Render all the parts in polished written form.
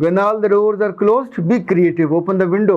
When all the doors are closed, be creative, open the window।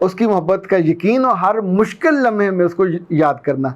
اس کی محبت کا یقین اور ہر مشکل لمحے میں اس کو یاد کرنا۔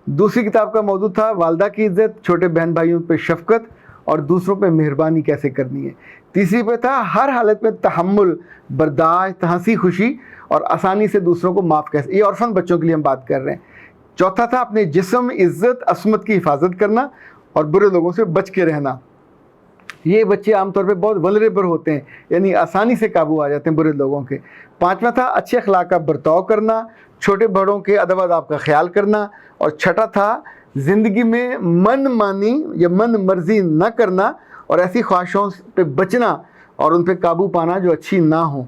دوسری کتاب کا موضوع تھا والدہ کی عزت، چھوٹے بہن بھائیوں پہ شفقت اور دوسروں پہ مہربانی کیسے کرنی ہے۔ تیسری پہ تھا ہر حالت میں تحمل، برداشت، ہنسی خوشی اور آسانی سے دوسروں کو معاف کیسے، یہ orphan بچوں کے لیے ہم بات کر رہے ہیں۔ چوتھا تھا اپنے جسم، عزت، عصمت کی حفاظت کرنا اور برے لوگوں سے بچ کے رہنا۔ یہ بچے عام طور پہ بہت ولنریبل ہوتے ہیں، یعنی آسانی سے قابو آ جاتے ہیں برے لوگوں کے۔ پانچواں تھا اچھے اخلاق کا برتاؤ کرنا، چھوٹے بڑوں کے ادب آداب کا خیال کرنا، اور چھٹا تھا زندگی میں من مانی یا من مرضی نہ کرنا اور ایسی خواہشوں پہ بچنا اور ان پہ قابو پانا جو اچھی نہ ہوں۔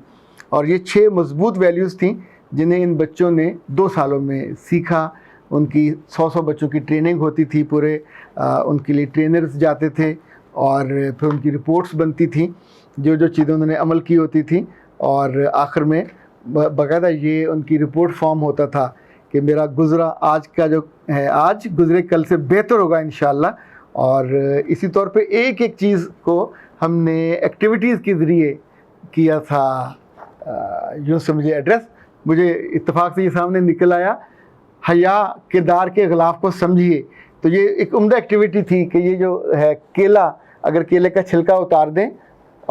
اور یہ 6 مضبوط ویلیوز تھیں جنہیں ان بچوں نے 2 سالوں میں سیکھا۔ ان کی 100 بچوں کی ٹریننگ ہوتی تھی، پورے ان کے لیے ٹرینرز جاتے تھے اور پھر ان کی رپورٹس بنتی تھیں جو جو چیزیں انہوں نے عمل کی ہوتی تھیں، اور آخر میں باقاعدہ یہ ان کی رپورٹ فارم ہوتا تھا کہ میرا گزرا آج کا جو ہے آج گزرے کل سے بہتر ہوگا انشاءاللہ۔ اور اسی طور پہ ایک ایک چیز کو ہم نے ایکٹیویٹیز کے ذریعے کیا تھا۔ یوں سمجھے ایڈریس مجھے اتفاق سے یہ سامنے نکل آیا، حیا کردار کے غلاف کو سمجھیے۔ تو یہ ایک عمدہ ایکٹیویٹی تھی کہ یہ جو ہے کیلا، اگر کیلے کا چھلکا اتار دیں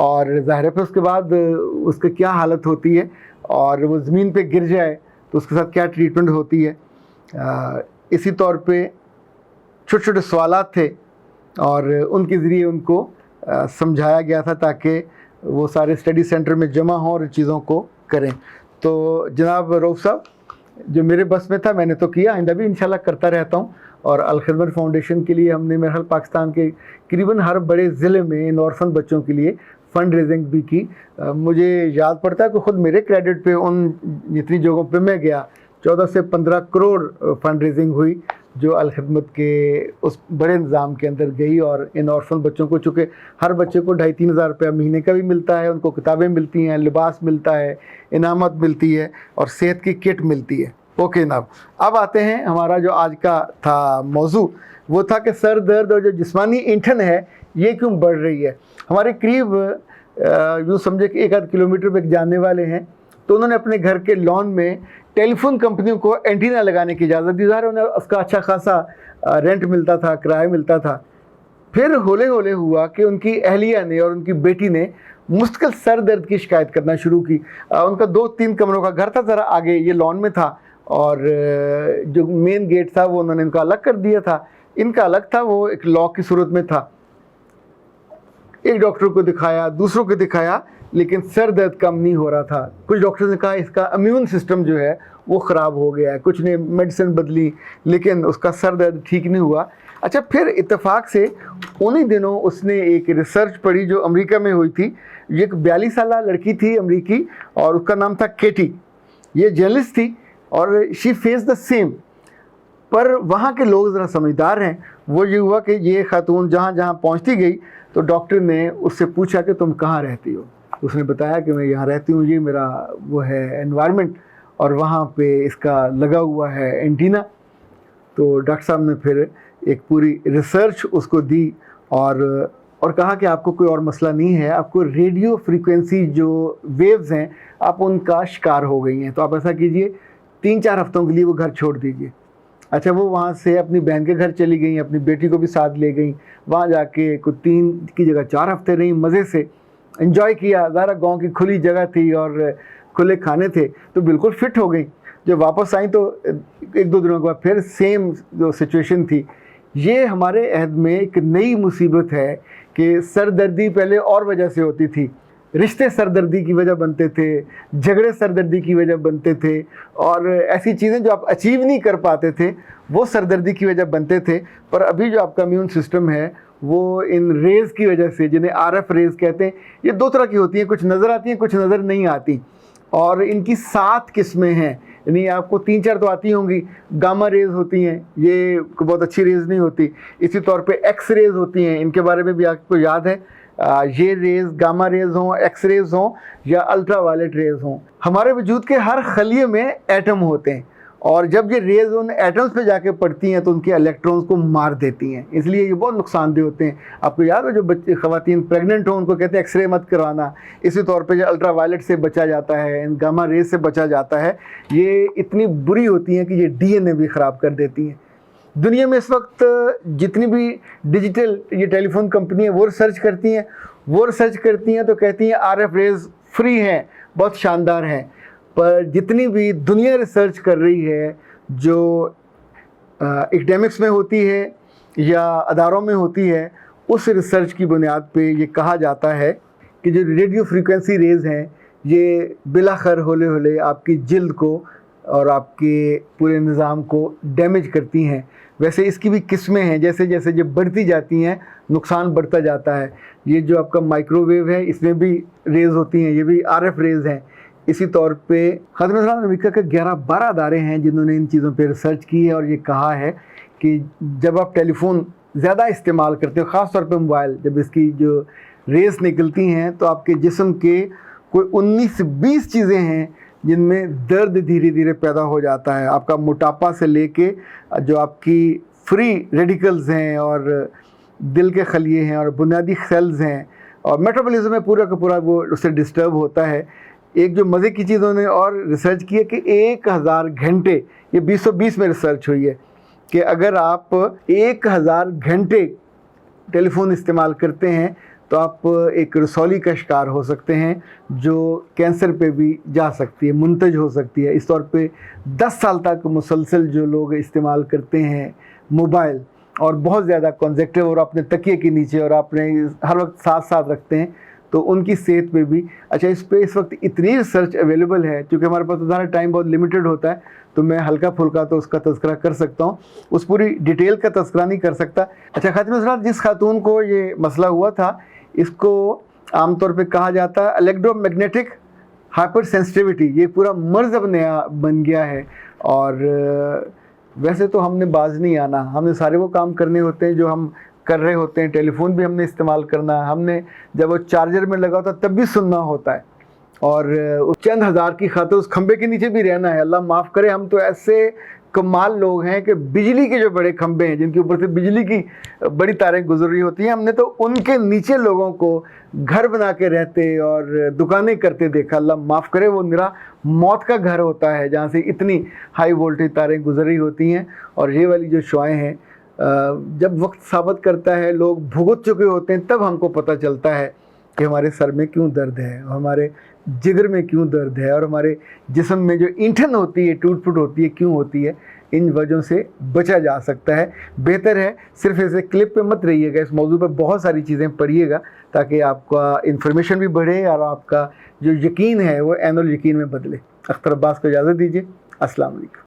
اور ظاہر ہے پھر اس کے بعد اس کی کیا حالت ہوتی ہے، اور وہ زمین پہ گر جائے تو اس کے ساتھ کیا ٹریٹمنٹ ہوتی ہے۔ اسی طور پہ چھوٹے چھوٹے سوالات تھے اور ان کے ذریعے ان کو سمجھایا گیا تھا تاکہ وہ سارے اسٹڈی سینٹر میں جمع ہوں اور چیزوں کو کریں۔ تو جناب رؤف صاحب، جو میرے بس میں تھا میں نے تو کیا، آئندہ بھی انشاءاللہ کرتا رہتا ہوں۔ اور الخدمت فاؤنڈیشن کے لیے ہم نے میرے خیال پاکستان کے قریباً ہر بڑے ضلع میں ان orphan بچوں کے لیے فنڈ ریزنگ بھی کی۔ مجھے یاد پڑتا ہے کہ خود میرے کریڈٹ پہ ان جتنی جگہوں پہ میں گیا 14 سے 15 کروڑ فنڈ ریزنگ ہوئی جو الخدمت کے اس بڑے نظام کے اندر گئی۔ اور ان orphan بچوں کو چونکہ ہر بچے کو 2,500-3,000 ہزار روپیہ مہینے کا بھی ملتا ہے، ان کو کتابیں ملتی ہیں، لباس ملتا ہے، انعامات ملتی ہے اور صحت کی کٹ ملتی ہے۔ اوکے جناب، اب آتے ہیں ہمارا جو آج کا تھا موضوع، وہ تھا کہ سر درد اور جو جسمانی اینٹھن ہے یہ کیوں بڑھ رہی ہے۔ ہمارے قریب یوں سمجھے کہ 1-8 کلومیٹر پہ جانے والے ہیں، تو انہوں نے اپنے گھر کے لان میں ٹیلی فون کمپنیوں کو اینٹینا لگانے کی اجازت دی۔ ظاہر انہیں اس کا اچھا خاصا رینٹ ملتا تھا، کرایہ ملتا تھا۔ پھر ہولے ہولے ہوا کہ ان کی اہلیہ نے اور ان کی بیٹی نے مستقل سر درد کی شکایت کرنا شروع کی۔ ان کا 2-3 کمروں کا گھر تھا، ذرا آگے یہ لان میں تھا، اور جو مین گیٹ تھا وہ انہوں نے ان کا الگ کر دیا تھا۔ ان کا الگ تھا، وہ ایک لاک کی صورت میں تھا۔ ایک ڈاکٹر کو دکھایا، دوسروں کو دکھایا، لیکن سر درد کم نہیں ہو رہا تھا۔ کچھ ڈاکٹر نے کہا اس کا امیون سسٹم جو ہے وہ خراب ہو گیا ہے، کچھ نے میڈیسن بدلی لیکن اس کا سر درد ٹھیک نہیں ہوا۔ اچھا، پھر اتفاق سے انہی دنوں اس نے ایک ریسرچ پڑھی جو امریکہ میں ہوئی تھی۔ یہ ایک 42 سالہ لڑکی تھی امریکی، اور اس کا نام تھا کیٹی۔ یہ جرنلسٹ تھی اور شی فیس دا سیم، پر وہاں کے لوگ ذرا سمجھدار ہیں۔ وہ یہ ہوا کہ یہ خاتون جہاں جہاں پہنچتی گئی تو ڈاکٹر نے اس سے پوچھا کہ تم کہاں رہتی ہو۔ اس نے بتایا کہ میں یہاں رہتی ہوں، یہ میرا وہ ہے انوائرمنٹ، اور وہاں پہ اس کا لگا ہوا ہے اینٹینا۔ تو ڈاکٹر صاحب نے پھر ایک پوری ریسرچ اس کو دی اور کہا کہ آپ کو کوئی اور مسئلہ نہیں ہے، آپ کو ریڈیو فریکوینسی جو ویوز ہیں آپ ان کا شکار ہو گئی ہیں، تو آپ ایسا کیجئے 3-4 ہفتوں کے لیے وہ گھر چھوڑ دیجئے۔ اچھا، وہ وہاں سے اپنی بہن کے گھر چلی گئیں، اپنی بیٹی کو بھی ساتھ لے گئیں، وہاں جا کے کوئی 3 کی جگہ 4 ہفتے رہیں، مزے سے انجوائے کیا۔ ذرا گاؤں کی کھلی جگہ تھی اور کھلے کھانے تھے تو بالکل فٹ ہو گئیں۔ جب واپس آئیں تو 1-2 دنوں کے بعد پھر سیم جو سچویشن تھی۔ یہ ہمارے عہد میں ایک نئی مصیبت ہے کہ سر دردی پہلے اور وجہ سے ہوتی تھی، رشتے سر دردی کی وجہ بنتے تھے، جھگڑے سر دردی کی وجہ بنتے تھے، اور ایسی چیزیں جو آپ اچیو نہیں کر پاتے تھے وہ سر دردی کی وجہ بنتے تھے۔ پر ابھی جو آپ کا امیون سسٹم ہے وہ ان ریز کی وجہ سے، جنہیں RF ریز کہتے ہیں، یہ 2 طرح کی ہوتی ہیں، کچھ نظر آتی ہیں، کچھ نظر نہیں آتی، اور ان کی 7 قسمیں ہیں۔ یعنی آپ کو 3-4 تو آتی ہوں گی۔ گاما ریز ہوتی ہیں، یہ بہت اچھی ریز نہیں ہوتی۔ اسی طور پہ ایکس ریز ہوتی ہیں، ان کے بارے میں بھی آپ کو یاد ہے۔ یہ ریز گاما ریز ہوں، ایکس ریز ہوں یا الٹرا وائلٹ ریز ہوں۔ ہمارے وجود کے ہر خلیے میں ایٹم ہوتے ہیں، اور جب یہ ریز ان ایٹمز پہ جا کے پڑتی ہیں تو ان کے الیکٹرونز کو مار دیتی ہیں، اس لیے یہ بہت نقصان دہ ہوتے ہیں۔ آپ کو یاد ہے جو بچے خواتین پریگننٹ ہوں ان کو کہتے ہیں ایکس رے مت کروانا، اسی طور پہ جو الٹرا وائلٹ سے بچا جاتا ہے، ان گاما ریز سے بچا جاتا ہے، یہ اتنی بری ہوتی ہیں کہ یہ ڈی این اے بھی خراب کر دیتی ہیں۔ دنیا میں اس وقت جتنی بھی ڈیجیٹل یہ ٹیلی فون کمپنی ہیں وہ ریسرچ کرتی ہیں تو کہتی ہیں آر ایف ریز فری ہیں، بہت شاندار ہیں، پر جتنی بھی دنیا ریسرچ کر رہی ہے جو اکیڈیمکس میں ہوتی ہے یا اداروں میں ہوتی ہے، اس ریسرچ کی بنیاد پہ یہ کہا جاتا ہے کہ جو ریڈیو فریکوینسی ریز ہیں یہ بلاخر ہولے ہولے آپ کی جلد کو اور آپ کے پورے نظام کو ڈیمیج کرتی ہیں۔ ویسے اس کی بھی قسمیں ہیں، جیسے جیسے یہ بڑھتی جاتی ہیں نقصان بڑھتا جاتا ہے۔ یہ جو آپ کا مائکرو ویو ہے اس میں بھی ریز ہوتی ہیں، یہ بھی آر ایف ریز ہیں۔ اسی طور پہ خاتمہ اسلام امریکہ کے 11-12 ادارے ہیں جنہوں نے ان چیزوں پہ ریسرچ کی ہے اور یہ کہا ہے کہ جب آپ ٹیلی فون زیادہ استعمال کرتے ہو، خاص طور پہ موبائل، جب اس کی جو ریز نکلتی ہیں تو آپ کے جسم کے کوئی 19-20 چیزیں ہیں جن میں درد دھیرے دھیرے پیدا ہو جاتا ہے۔ آپ کا موٹاپا سے لے کے جو آپ کی فری ریڈیکلز ہیں اور دل کے خلیے ہیں اور بنیادی سیلز ہیں اور میٹابولزم میں پورا کا پورا وہ اس سے ڈسٹرب ہوتا ہے۔ ایک جو مزے کی چیز انہوں نے اور ریسرچ کی ہے کہ 1000 گھنٹے، یہ 2020 میں ریسرچ ہوئی ہے کہ اگر آپ 1000 گھنٹے ٹیلی فون استعمال کرتے ہیں تو آپ ایک رسولی کا شکار ہو سکتے ہیں جو کینسر پہ بھی جا سکتی ہے، منتج ہو سکتی ہے۔ اس طور پہ 10 سال تک مسلسل جو لوگ استعمال کرتے ہیں موبائل اور بہت زیادہ کنزیکٹیو اور اپنے تکیے کے نیچے اور اپنے ہر وقت ساتھ رکھتے ہیں تو ان کی صحت پہ بھی اچھا اس پہ اس وقت اتنی ریسرچ اویلیبل ہے، چونکہ ہمارے پاس اتنا ٹائم بہت لمیٹڈ ہوتا ہے تو میں ہلکا پھلکا تو اس کا تذکرہ کر سکتا ہوں، اس پوری ڈیٹیل کا تذکرہ نہیں کر سکتا۔ اچھا خاتمہ حضرات، جس خاتون کو یہ مسئلہ ہوا تھا اس کو عام طور پہ کہا جاتا ہے الیکٹرو میگنیٹک ہائپر سینسٹیوٹی، یہ پورا مرض اب نیا بن گیا ہے۔ اور ویسے تو ہم نے باز نہیں آنا، ہم نے سارے وہ کام کرنے ہوتے ہیں جو ہم کر رہے ہوتے ہیں، ٹیلی فون بھی ہم نے استعمال کرنا ہے، ہم نے جب وہ چارجر میں لگا ہوتا ہے تب بھی سننا ہوتا ہے، اور چند ہزار کی خاطر اس کھمبے کے نیچے بھی رہنا ہے۔ اللہ معاف کرے، ہم تو ایسے کمال لوگ ہیں کہ بجلی کے جو بڑے کھمبے ہیں جن کے اوپر سے بجلی کی بڑی تاریں گزر رہی ہوتی ہیں، ہم نے تو ان کے نیچے لوگوں کو گھر بنا کے رہتے اور دکانیں کرتے دیکھا۔ اللہ معاف کرے، وہ نرا موت کا گھر ہوتا ہے جہاں سے اتنی ہائی وولٹیج تاریں گزر رہی ہوتی ہیں۔ اور یہ والی جو شعائیں ہیں جب وقت ثابت کرتا ہے، لوگ بھگت چکے ہوتے ہیں، تب ہم کو پتہ چلتا ہے کہ ہمارے سر میں کیوں درد ہے، ہمارے جگر میں کیوں درد ہے، اور ہمارے جسم میں جو اینٹھن ہوتی ہے، ٹوٹ پھوٹ ہوتی ہے، کیوں ہوتی ہے۔ ان وجہوں سے بچا جا سکتا ہے۔ بہتر ہے صرف ایسے کلپ پہ مت رہیے گا، اس موضوع پہ بہت ساری چیزیں پڑھیے گا تاکہ آپ کا انفارمیشن بھی بڑھے اور آپ کا جو یقین ہے وہ عین الیقین میں بدلے۔ اختر عباس کو اجازت دیجیے، السلام علیکم۔